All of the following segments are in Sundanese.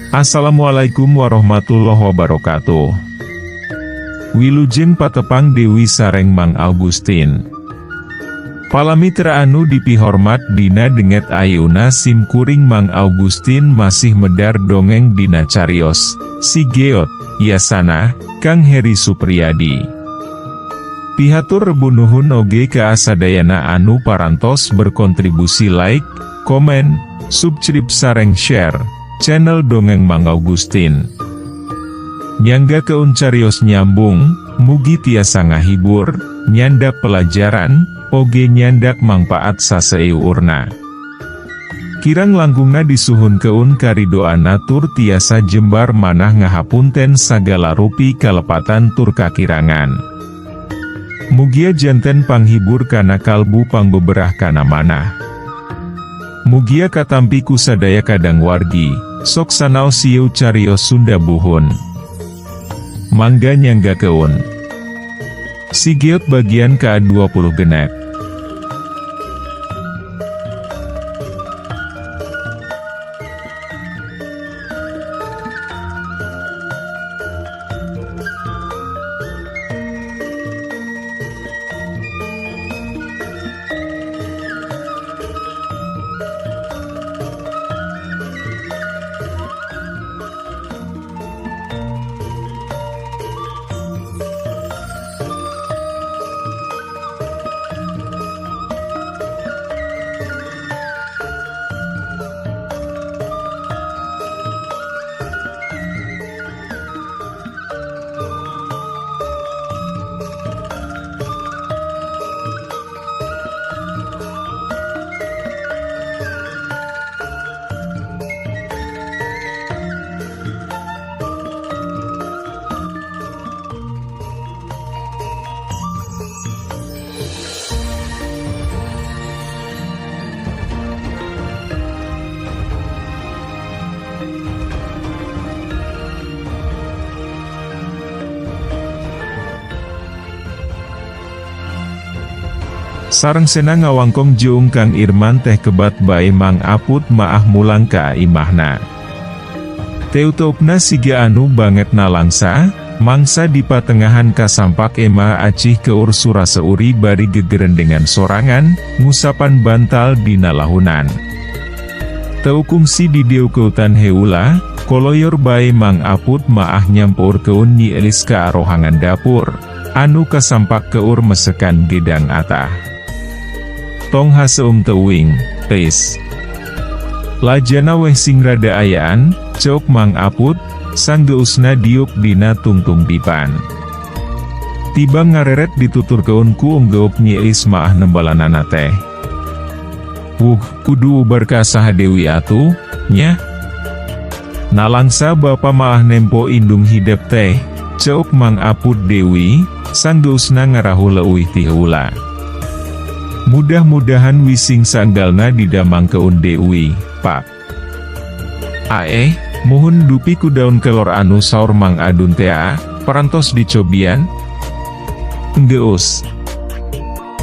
Assalamualaikum warahmatullahi wabarakatuh. Wilujeng patepang Dewi sareng Mang Augustin. Palamitra anu dipihormat dina denget ayeuna simkuring Mang Augustin masih medar dongeng dina carios Si Geot, Yasana, Kang Heri Supriyadi. Pihatur rebunuhun oge ka asadayana anu parantos berkontribusi like, komen, subscribe sareng share channel dongeng Mang Augustin. Nyangga keun carios nyambung, mugi tiasa ngahibur, nyandak pelajaran, oge nyandak mangpaat saseurna. Kirang langgungna disuhun keun karidoan atur tiasa jembar manah ngahapunten sagala rupi kalepatan tur kakirangan. Mugia janten panghibur kana kalbu pangbeberah kana manah. Mugia katampi ku sadaya kadang wargi, sok sanau siu carios Sunda buhun. Mangga nyangga keun. Si Geot bagian ke-20 genep. Sareng senang ngawangkong jeung Kang Irman teh kebat bae Mang Aput maah mulang ka imahna. Teutopna siga anu banget nalangsa, mangsa di patengahan kasampak ema acih keur suraseuri bari gegerendengan sorangan, ngusapan bantal dina lahunan. Teu kungsi di dieu keutan heula, koloyor bae Mang Aput maah nyampur keun nyi elis ka arohangan dapur, anu kasampak keur mesekan gedang atah. Tong haseum teuing, teis. Lajana weh sing rada ayaan, cok Mang Aput, sanggeusna diuk dina tungtung dipan. Tiba ngareret ditutur keun ku unggeuk nyi elis maah nembalanana teh. Kudu ubar ka saha Dewi atuh, nya? Nalangsa bapa maah nempo indung hidep teh, cok Mang Aput Dewi, sanggeusna ngarahu leuwih ti heula. Mudah-mudahan wising sanggalna didamang keun Dewi, Pak. Muhun dupi ku daun kelor anu saur Mang Adun tea, parantos dicobian? Enggeus.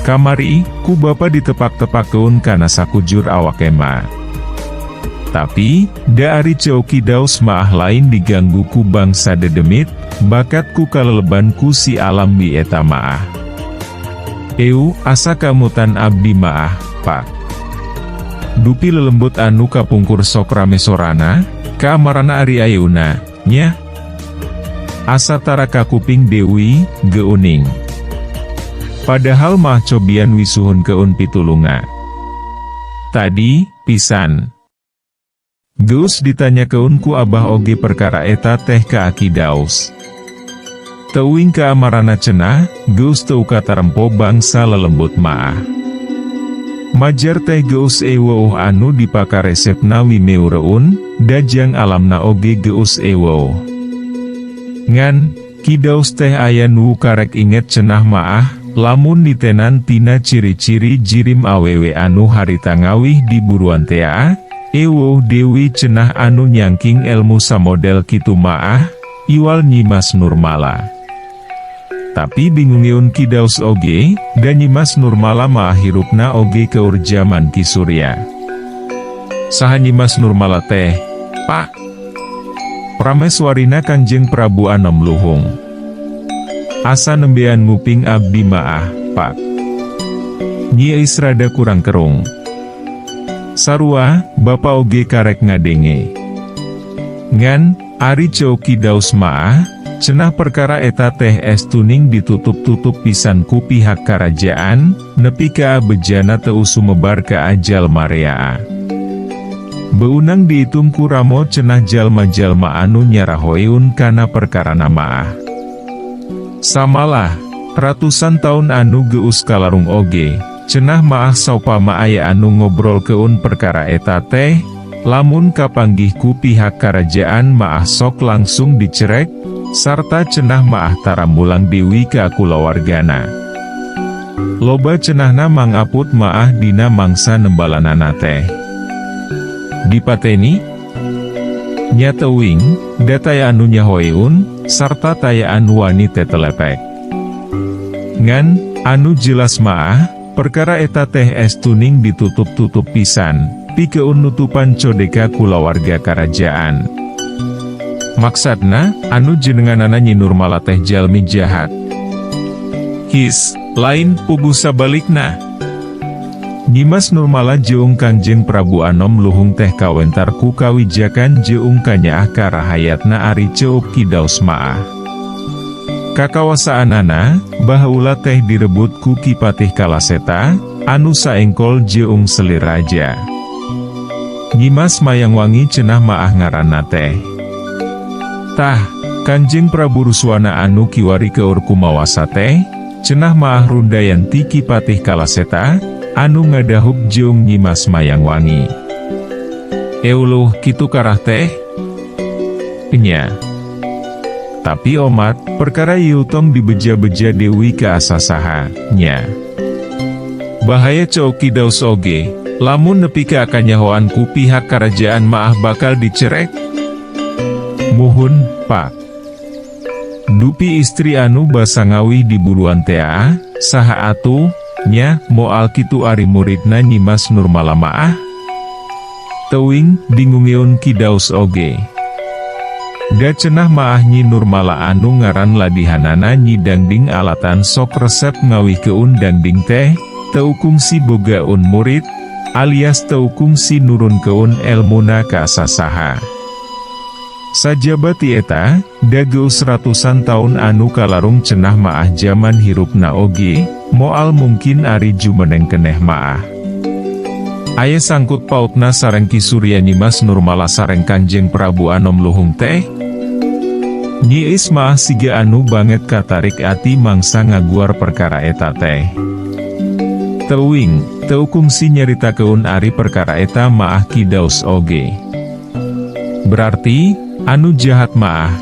Kamari, ku bapa ditepak-tepak keun kana sakujur awak ema. Tapi, da ari ceoki daus maah lain diganggu ku bangsa dedemit, bakat ku kaleleban ku si alam bi eta maah. Asa kamutan abdi maah, Pak. Dupi lelembut anu kapungkur sok rame sorana, ka amarana ari ayeuna, nya? Asa tara ka kuping Dewi, geuning. Padahal mah cobian wisuhun keun pitulunga. Tadi, pisan. Geus ditanya keun ku abah oge perkara eta teh ka aki daus. Teuing ka amarana cenah, geus teu katarempo bangsa lelembut maah. Majar teh geus eueuh anu dipakaresepna wimeureun, dajang alamna oge geus eueuh. Ngan, kidaus teh aya nu karek inget cenah maah, lamun ditenan tina ciri-ciri jirim awewe anu harita ngawih di buruan tea, eueuh Dewi cenah anu nyangking elmu samodel kitu maah, iwal Nyimas Nurmala. Tapi bingungiun kidaus oge, dan Nyimas Nurmala maah hirupna oge keur jaman Ki Surya. Saha Nyimas Nurmala teh, Pak? Prameswarina Kanjeng Prabu Anom Luhung. Asa nembean nguping abdi maah, Pak. Nyi eis rada kurang kerung. Sarua, Bapa oge karek ngadenge. Ngan, ari coki daus maah, cenah perkara eta teh estuning ditutup-tutup pisan ku pihak karajaan, nepi ka bejana teu sumebar ka ajal marea. Beunang diitung ku ramo cenah jalma-jalma anu nyarahoeun kana perkara namaah. Samalah, ratusan tahun anu geus kalarung oge, cenah maah saupama aya anu ngobrol keun perkara eta teh, lamun kapanggih ku pihak karajaan maah sok langsung dicerek, sarta cenah maah tarambulang dewi ka kulawargana. Loba cenahna mangaput maah dina mangsa nembalanana teh. Dipateni? Nya teuing, dataya anu nyahoeun, sarta taya anu wani tetelepek. Ngan, anu jelas maah, perkara eta teh estuning ditutup-tutup pisan, pikeun nutupan codeka kulawarga karajaan. Maksudna, anu jenenganana Nyi Nurmala teh jalmi jahat. His, lain puguh sabalikna. Nyimas Nurmala jeung Kanjeng Prabu Anom Luhung teh kawentar ku kawijakan jeung kanyaah karahayatna ari ceup kidaos maah. Kakawasaanana, baheula teh direbut ku Kipatih Kalaseta, anu saengkol jeung selir raja. Nyimas Mayangwangi cenah maah ngaranna teh. Tah, Kanjeng Prabu Ruswana anu kiwari keur kumawasa teh, cenah maah rundayan ti Kipatih Kalaseta, anu ngadahup jeung Nyimas Mayangwangi. Euluh kitu karah teh? Nya. Tapi omat, perkara ieu tong dibeja-beja dewi ka asa saha, nya. Bahaya coki daus oge, lamun nepi ka kanyahoan ku pihak karajaan maah bakal dicerek. Muhun, Pak. Dupi istri anu basangawi di buruan tea, saha atuh, nya, moal kitu ari muridna Nyimas Nurmala maah? Teuing, dingungeun kidaus oge. Da cenah maah Nyi Nurmala anu ngaran ladihanana Nyi Dangding alatan sok resep ngawih keun dangding teh, teu kungsi bogaun murid, alias teu kungsi nurun keun elmuna ka sasaha. Sajabati eta, da geus ratusan taun anu kalarung cenah maah jaman hirupna oge, moal mungkin ari jumeneng keneh maah. Aya sangkut pautna sareng Ki Surya Nyimas Nurmala sareng Kanjeng Prabu Anom Luhung teh? Nyi eis maah siga anu banget katarik ati mangsa ngaguar perkara eta teh. Teuing, teu kungsi nyaritakeun ari perkara eta maah kidaos oge. Berarti, anu jahat maah.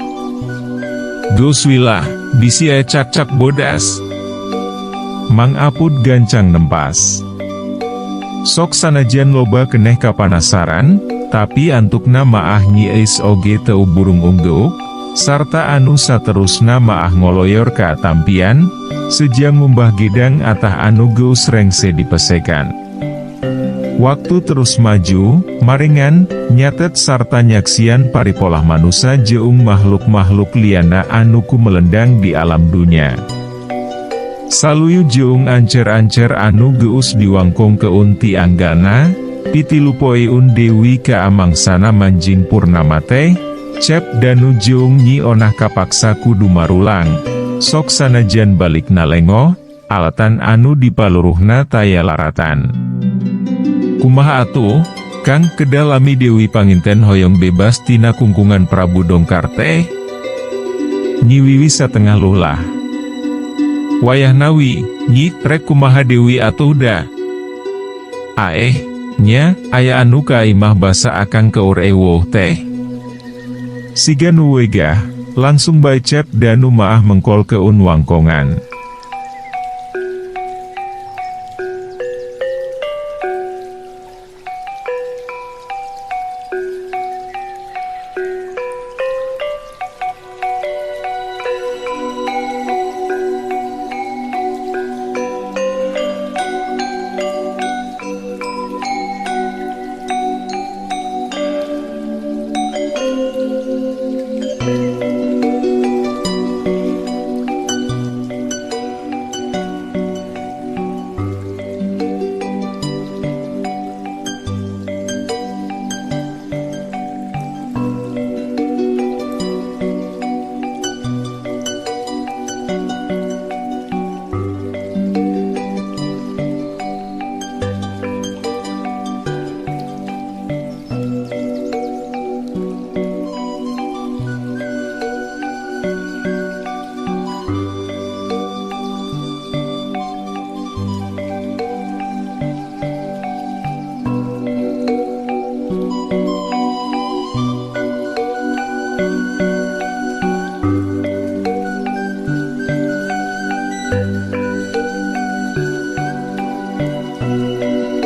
Geus wilah, bisi aya cak-cak bodas. Mang Apud gancang nempas. Sok sanajan loba keneh kapanasaran, tapi antukna maah Nyi eis oge teu burung unggeuk, sarta anu saterusna maah ngoloyor ka tampian, sejang ngumbah gedang atah anu geus rengse dipesekan. Waktu terus maju, maringan, nyatet sarta nyaksian paripolah manusia jeung makhluk-makhluk liana anu kumelendang di alam dunia. Saluyu jeung ancer-ancer anu geus diwangkong keun ti anggana, pitilupoeun dewi ka amangsana manjing purnama teh, cep danu jeung Nyi onah kapaksa kudu marulang, sok sanajan balik nalengo, alatan anu dipaluruhna taya laratan. Kumaha atuh, Kang kedalami Dewi Panginten hoyong bebas tina kungkungan Prabu Dongkar teh? Nyi Wiwi satengah lulah. Wayah nawi, Nyi, rek kumaha Dewi atuh da? Nya, aya anu ka imah basa akang keur ewuh teh. Siga nu wegah, langsung bae cep danu maah mengkol keun wangkongan.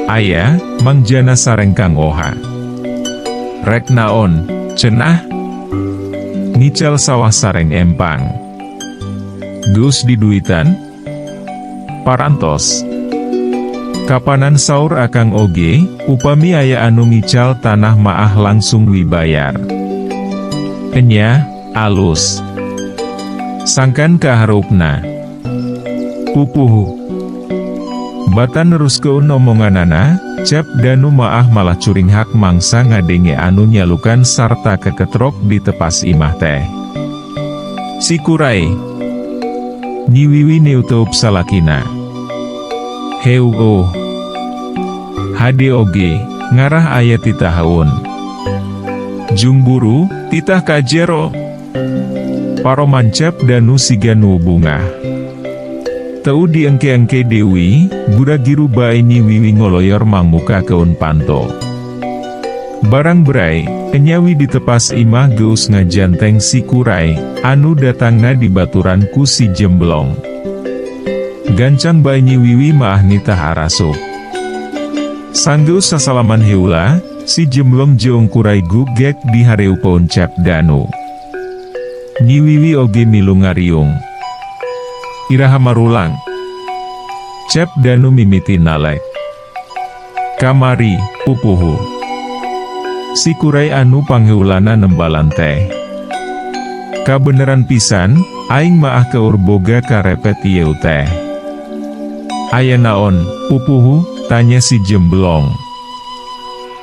Aya, mangjana sareng Kang Oha. Rek naon, cenah? Ngical sawah sareng empang. Geus diduitan? Parantos. Kapanan saur akang oge, upami aya anu ngical tanah maah langsung wibayar. Enya, alus. Sangkan kaharupna. Pupuh. Bata neruskeun omonganana, Cep Danu maah malah curing hak mangsa ngadenge anu nyalukan sarta keketrok di tepas imah teh. Si Kurai. Nyi Wiwi neutup salakina. Heu oh. Hade oge, ngarah aya titahaun. Jung buru, titah kajero. Paroman Cep Danu siga nu bungah. Teu diengke-engke Dewi, buragiru bae Nyi Wiwi ngoloyor mangmuka keun panto. Barang berai, enyawi ditepas imah geus ngajanteng si Kurai, anu datangna di baturan ku si Jemblong. Gancang bae Nyi Wiwi maah nitah arasuk. Sanggeus sasalaman heula, si Jemblong jeung Kurai gugek di hareupeun Cep Danu. Nyi Wiwi oge milu ngariung. Iraha marulang. Cep Danu mimiti nalek. Kamari, pupuhu. Si Kurai anu pangheulana nembalan teh. Kabeneran pisan, aing maah keur boga karepet ieu teh. Aya naon, pupuhu? Tanya si Jemblong.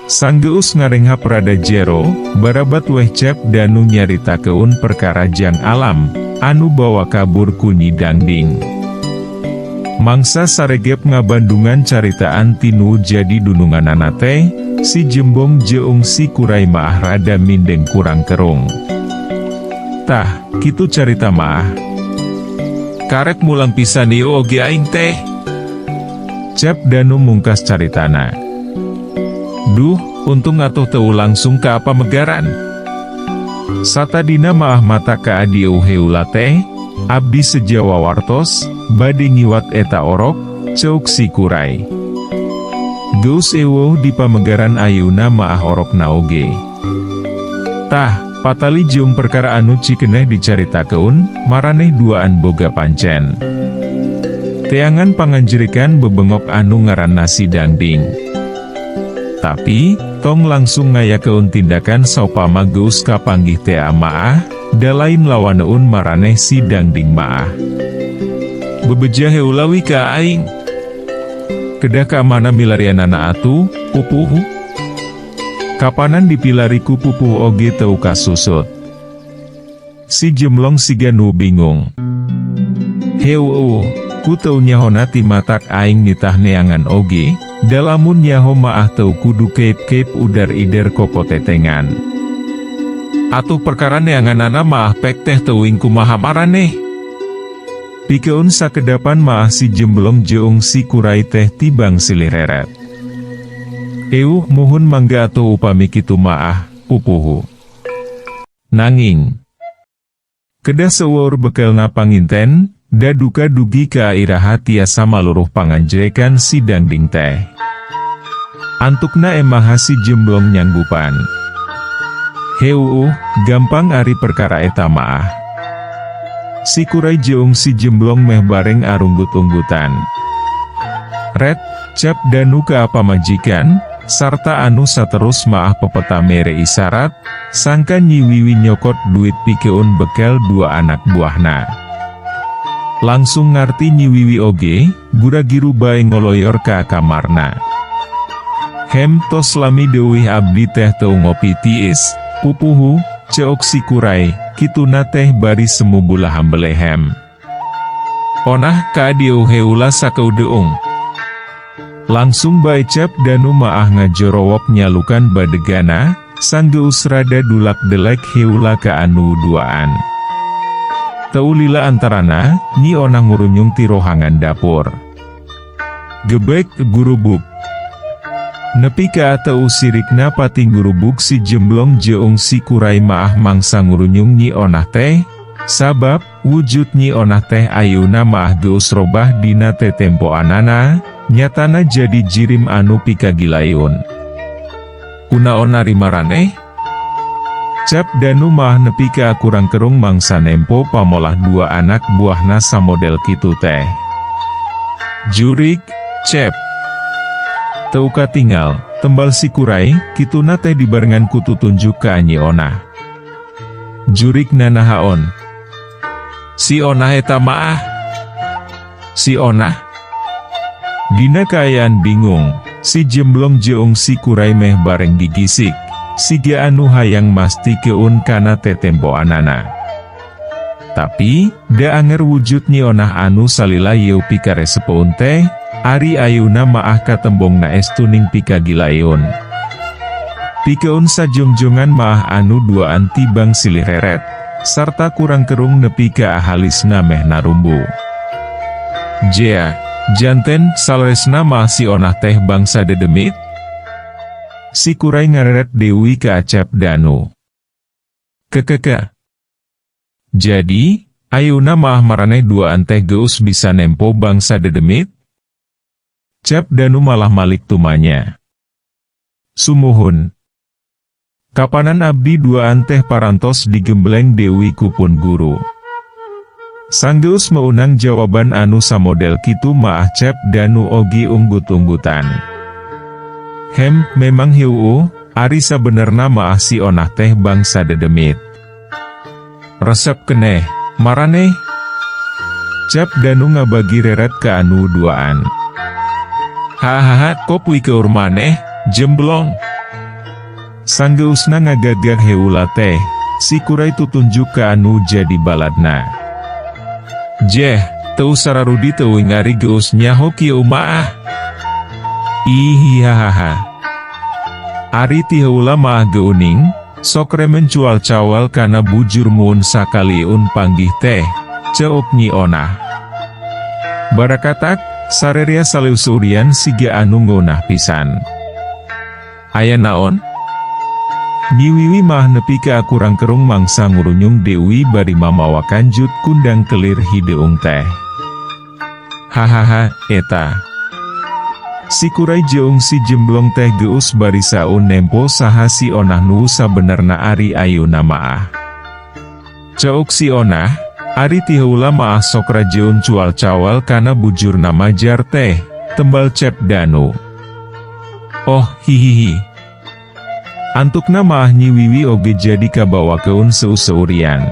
Sanggeus ngarenghap rada jero, barabat weh Cep Danu nyaritakeun perkara jang alam, anu bawa kabur ku Nyi Dangding. Mangsa saregep ngabandungan caritaan tinu jadi dununganana teh, si Jembong jeung si Kurai maah rada mindeng kurang kerung. Tah, kitu carita maah. Karek mulang pisan ieu oge aing teh. Cep Danu mungkas caritana. Duh, untung atuh teu langsung ka apa megaran. Satadina maah mata ka adieu heula teh, abdi sejawa wartos, bade ngiwat eta orok, ceuk si Kurai. Geus eueuh di pamegaran ayeuna maah orok naoge. Tah, patali jeung perkara anu cikeneh dicaritakeun, maraneh duaan boga pancen. Teangan panganjerikan bebengok anu ngaranna si Dangding. Tapi, tong langsung ngayakeun tindakan saupama geus kapanggih teh maah, da lain lawaneun maraneh si Dangding maah. Bebeja heulawi ka aing. Kedah ka mana milarianana atuh, pupuh? Kapanan dipilari ku pupuh oge teu kasusut. Si Jemblong siga nu bingung. Heu, ku teu nyahona ti matak aing nitah neangan oge. Dalamun nyaho maah teu kudu keip-keip udar ider kokotetengan. Atuh perkara neanganana maah pek teh teuing kumaha maraneh. Pikeun sakedapan maah si Jemblong jeung si Kurai teh tibang silireret. Euh muhun mangga atuh upami kitu maah, pupuhu. Nanging kedah seueur bekelna panginten, da duka dugi ka iraha tiasa maluruh panganjrekan si Dangding teh. Antukna emaha si Jemblong nyanggupan. Heu, gampang ari perkara eta maah. Si Kurai jeung si Jemblong meh bareng arunggut-unggutan. Red, Cep Danu ka apa majikan, sarta anu saterus maah pepeta mere isyarat, sangka Nyi Wiwi nyokot duit pikeun bekel dua anak buahna. Langsung ngarti Nyi Wiwi oge, buragiru bae ngoloyor ka kamarna. Hem tos lami deuwih abdi teh teu ngopi tiis, pupuhu, ceok si Kurai, kituna teh bari semu bulahan belehem. Onah ka dieu heula sakeudeung. Langsung bae Cep Danu maah ngajorowok nyalukan badegana, sanggeus rada dulak delek heula ka anu duaan. Teu lila antarana, Nyi Onah ngurunyung ti rohangan dapur. Gebek gurubuk. Nepi ka teu sirikna pati gurubuk si Jemblong jeung si Kurai maah mangsa ngurunyung Nyi Onah teh, sabab wujud Nyi Onah teh ayeuna maah geus robah dina tetempoanana, Nyatana jadi jirim anu pikagilaeun. Kunaon ari maraneh? Cap Danu mah nepi ka kurang kerung mangsa nempo pamolah dua anak buahna samodel kitu teh. Jurig, Cep. Teu katinggal, tembal si kurai, kituna teh dibarengan kutu tunjuk ka Nyi Onah. Jurig nanahaon. Si Onah eta maah. Si Onah? Dina kaayaan bingung, si jemblong jeung si kurai meh bareng digisik, siga anu hayang masti keun kana tetempoanana. Tapi, da anger wujud Nyi Onah anu salila yeu pikare sepeun teh, ari ayuna maah katembongna estuning pikagilaeun. Pikeun sajongjongan maah anu duaan tibang silih reret, sarta kurang kerung nepi ka ahalisna meh narumbu. Jea, janten salesna mah si Onah teh bangsa dedemit? Si kurai ngareret deui ka Cap Danu. Kekeke. Jadi, ayuna mah maraneh duaan teh geus bisa nempo bangsa dedemit? Cap Danu malah malik tumanya. Sumuhun. Kapanan abdi duaan teh parantos digembleng deui kupun guru. Sanggeus meunang jawaban anu samodel kitu maah Cap Danu ogi unggut-unggutan. Memang hiu, ari sabenerna maah si Onah teh bangsa dedemit. Resep keneh, maraneh? Cap Danu ngabagi reret ka anu duaan. Hahaha, kopui keur maneh, jemblong. Sanggeusna ngagagah heula teh, si kurai tutunjuk ka anu jadi baladna. Jeh, teu sararudi teu ngari geus nyaho kieu maah. Ihihahaha. Ari ti heula maah geuning, sok remen cual cawal kana bujur muun sakaliun panggih teh, ceuk Nyi Onah. Barakatak, sarerea saleusurian siga anu ngonah pisan. Aya naon? Nyi Wiwi mah nepi ka kurang kerung mangsa ngurunyung deui bari mamawa kanjut kundang kelir hideung teh. Hahaha, eta. Si kurai jeung si jemblong teh geus bari saun nempo saha si Onah nu sabenerna ari ayuna maah. Ceuk si Onah, ari ti heula maah sok rajeun cual cawal kana bujurna majar teh, tembal Cap Danu. Oh hihihi. Antukna maah Nyi Wiwi oge jadi kabawakeun seuseurian.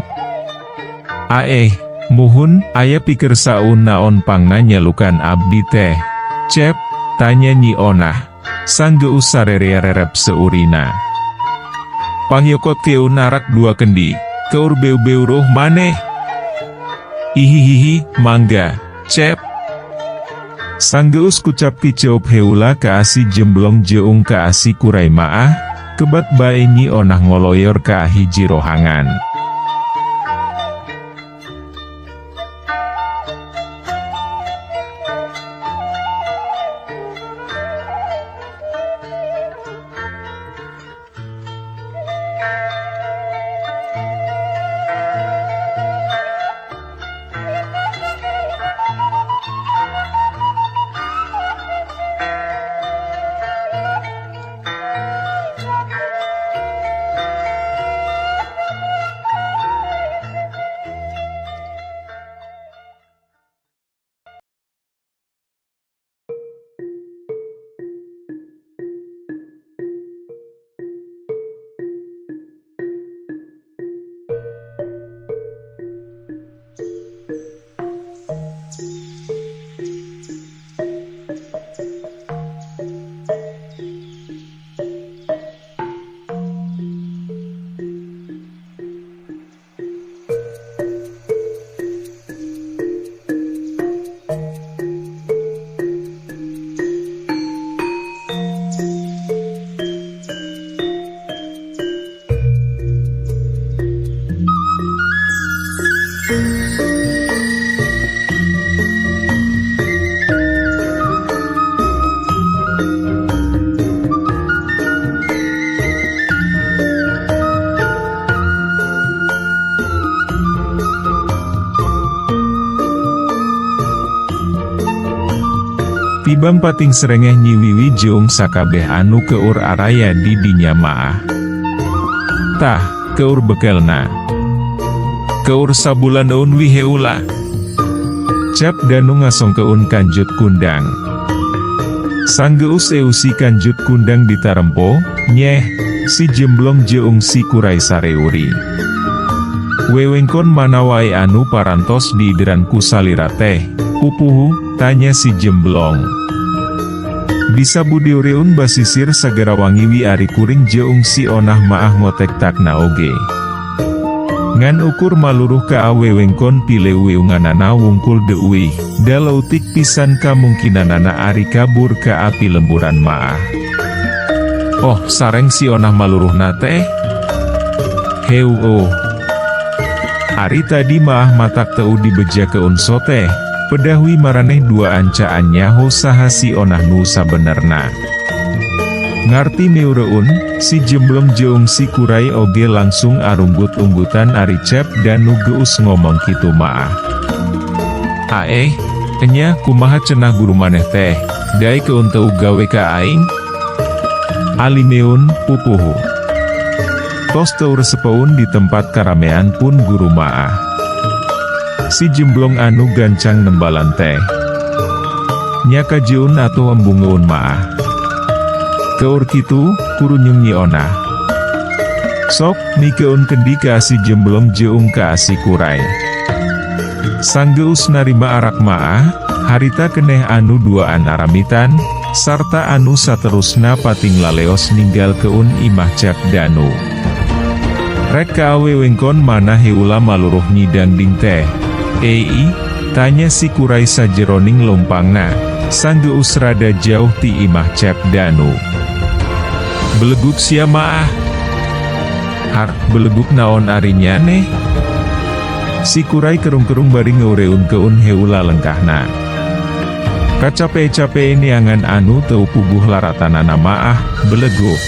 Muhun, aya pikir saun naon pangna nyalukan abdi teh. Cep, tanya Nyi Onah, sanggeus sarerea rerep seurina. Pangyokot keun narak dua kendi, keur beu-beu roh maneh. Ihihihi, mangga, Cep. Sanggeus kucap kiceup heula ka asi jemblong jeung ka asi kurai maah, kebat bae Nyi Onah ngoloyor ka hiji rohangan. Tibang pating serengeh nyiwiwi jeung sakabeh anu keur araya di dinya maah. Tah, keur bekelna. Keur sabulan daun wi heula. Cap Danu ngasongkeun kanjut kundang. Sanggeus eusi kanjut kundang ditarempo, nyeh, si jemblong jeung si kurai sareuri. Wewengkon mana wae anu parantos diideran ku salira teh, pupuhu, tanya si jemblong. Bisa budiureun basisir sagara wangiwi ari kuring jeung si onah maah ngotek takna oge. Ngan ukur maluruh ka awewengkon pile weunganana wungkul deuwih, dalautik pisan kamungkinanana ari kabur ka api lemburan maah. Oh, sareng si onah maluruh nate? Heu oh. Ari tadi maah matak teu dibeja keun sote, pedahwi maraneh dua ancaan nyaho saha si onah nu sabenerna. Ngarti neureun, si jemblong jeung si kurai oge langsung arunggut-unggutan ari Cap Danu geus ngomong kitu maah. Aeh, enya kumaha cenah guru maneh teh, dae keun teu gawe ka aing? Alimeun, pupuhu. Tos teu resepeun di tempat karamean pun guru maah. Si jemblong anu gancang nembalan teh. Nya kajeun atuh embungeun maah. Keur kitu, kurunyung nyi onah. Sok, mikeun kendi ka si jemblong jeung ka si kurai. Sanggeus narima arak maah, harita keneh anu duaan aramitan, sarta anu saterusna pating laleos ninggal keun imah Cap Danu. Rek ka awewengkon mana heula maluruh nyidang ding teh. Ei, tanya si kurai sajeroning lompangna, sanggeus rada jauh ti imah Cap Danu. Beleguk sia maah. Har, beleguk naon arinya neh? Si kurai kerung-kerung bari ngeureun keun heula lengkahna. Kacape-cape niangan anu teu puguh laratanana maah, beleguk.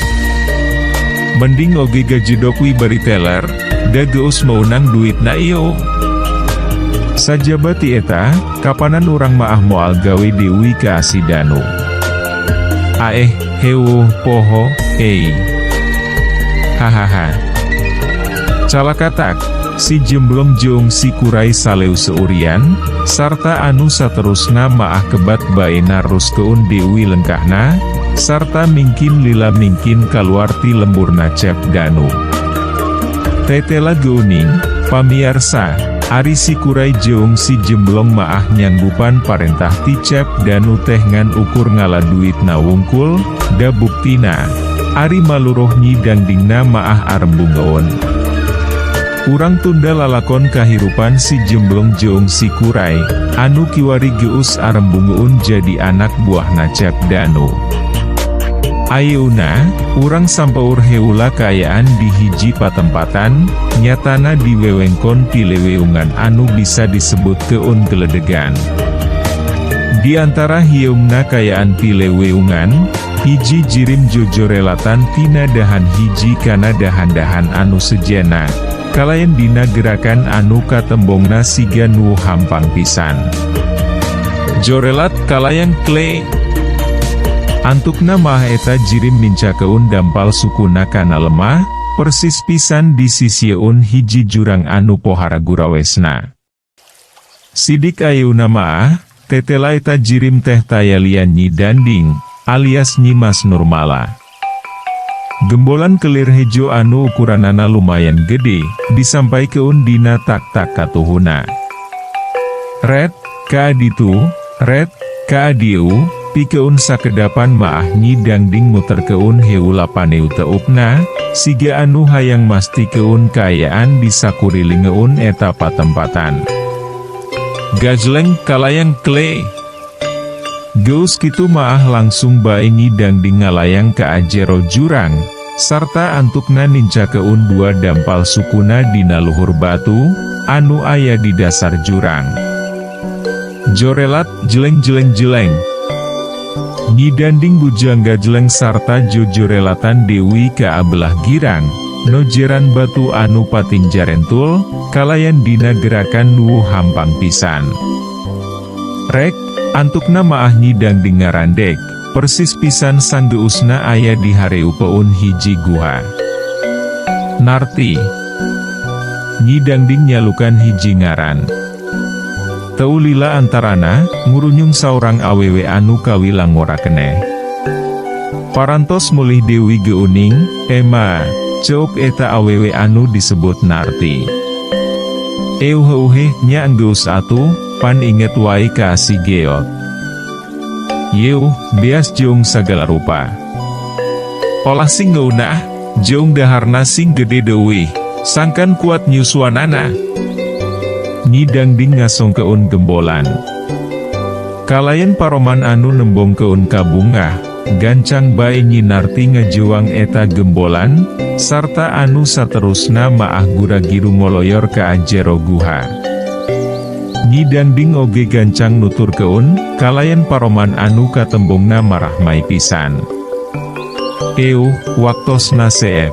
Mending oge gajedok wi bari teler, da geus meunang duitna ieu. Sajabati eta, kapanan urang maah moal gawe deui ka si Danu. Aeh, heu, poho, ei. Hahaha. Calakatak, si jemblong jeung si kurai saleu seurian, sarta anu saterusna maah kebat bae narus keun deui lengkahna, sarta mingkin lila mingkin kaluar ti lemburna Cap Danu. Tetela geuning, pamiarsa, ari si kurai jeung si jemblong maah nyanggupan parentah ti Cap Danu teh ngan ukur ngala duit na wungkul, da buktina, ari maluruh nyidang dingna maah arembungeun. Urang tunda lalakon kahirupan si jemblong jeung si kurai, anu kiwari geus arembungeun jadi anak buahna Cap Danu. Ayeuna, urang sampeur heula kaayaan di hiji patempatan, nyatana di wewengkon pileweungan anu bisa disebut keun geledegan. Di antara hieumna kaayaan pileweungan, hiji jirim jojorelatan tina dahan hiji kana dahan-dahan anu sejena, kalayan dina gerakan anu katembongna siga nu hampang pisan. Jorelat kalayan kle. Antukna mah eta jirim mincakeun dampal sukuna kana lemah, persis pisan disisieun hiji jurang anu pohara gurawesna. Sidik ayeuna mah, tetela eta jirim teh tayalian Nyi Danding, alias Nyi Mas Nurmala. Gembolan kelir hejo anu ukuranana lumayan gede, disampaikeun dina tak-tak katuhuna. Red, ka ditu, red, ka diu, pikeun sakedapan maah Nyi Danding muterkeun heula paneu teupna, siga anu hayang mastikeun kaayaan disakurilingeun eta patempatan. Gajleng kalayang kle. Geus kitu maah langsung bae Nyi Danding ngalayang ka ajero jurang, sarta antukna nincakeun dua dampal sukuna dina luhur batu, anu aya di dasar jurang. Jorelat jeleng-jeleng-jeleng. Nyi Danding bujangga jeleng sarta jojorelatan deui ka abelah girang, nojeran batu anu pating jarentul, kalayan dina gerakan nu hampang pisan. Rek, Antukna maah nyidang dingarandek, persis pisan sanggeusna aya di hareu peun hiji guha. Narti nyidang ding nyalukan hiji ngaran. Teulila antarana, ngurunyung saurang awewe anu kawilang ora keneh. Parantos mulih Dewi geuning, Emma, ceuk eta awewe anu disebut Narti. Euheuheh nya enggeus atuh, pan inget wae ka si geot. Yeuh, beas jong sagala rupa. Olah sing ngeunah, jong daharna sing gede deuwih, sangkan kuat nyusuanana. Nyidang ding ngasong keun gembolan. Kalayan paroman anu nembong keun kabungah, gancang bae Nyi Narti ngejuang eta gembolan, sarta anu saterusna maah gura-giru ngoloyor ka ajero guha. Nyidang ding oge gancang nutur keun, kalayan paroman anu katembongna marah mai pisan. Waktosna seep.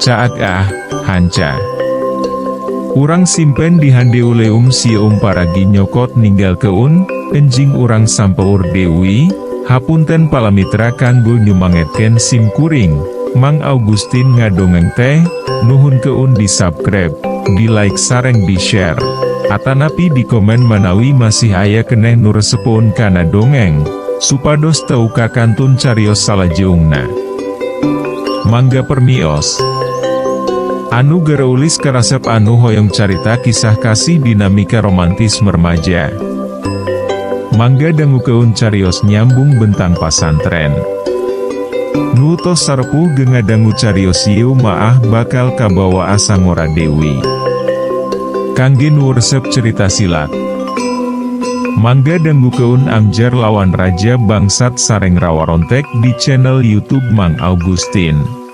Caag hanca. Urang simpen di handeuleum sieum paragi nyokot ninggal keun, enjing urang sampeur Dewi, hapunten palamitra kanggo nyumangetken sim kuring. Mang Augustin ngadongeng teh, nuhun keun di subscribe, di like sareng di share. Atanapi di komen manawi masih aya keneh nu resepun kana dongeng, supados teu kakantun carios salajeungna. Mangga permios. Anu gereulis karasep anu hoyong carita kisah kasih dinamika romantis remaja. Mangga dangu keun carios nyambung bentang pasantren. Nutos sarpu gengadangu carios yieu maah bakal kabawa asa ngora Dewi. Kangge nu resep cerita silat. Mangga dangu keun amjar lawan Raja Bangsat sareng rawarontek di channel YouTube Mang Augustin.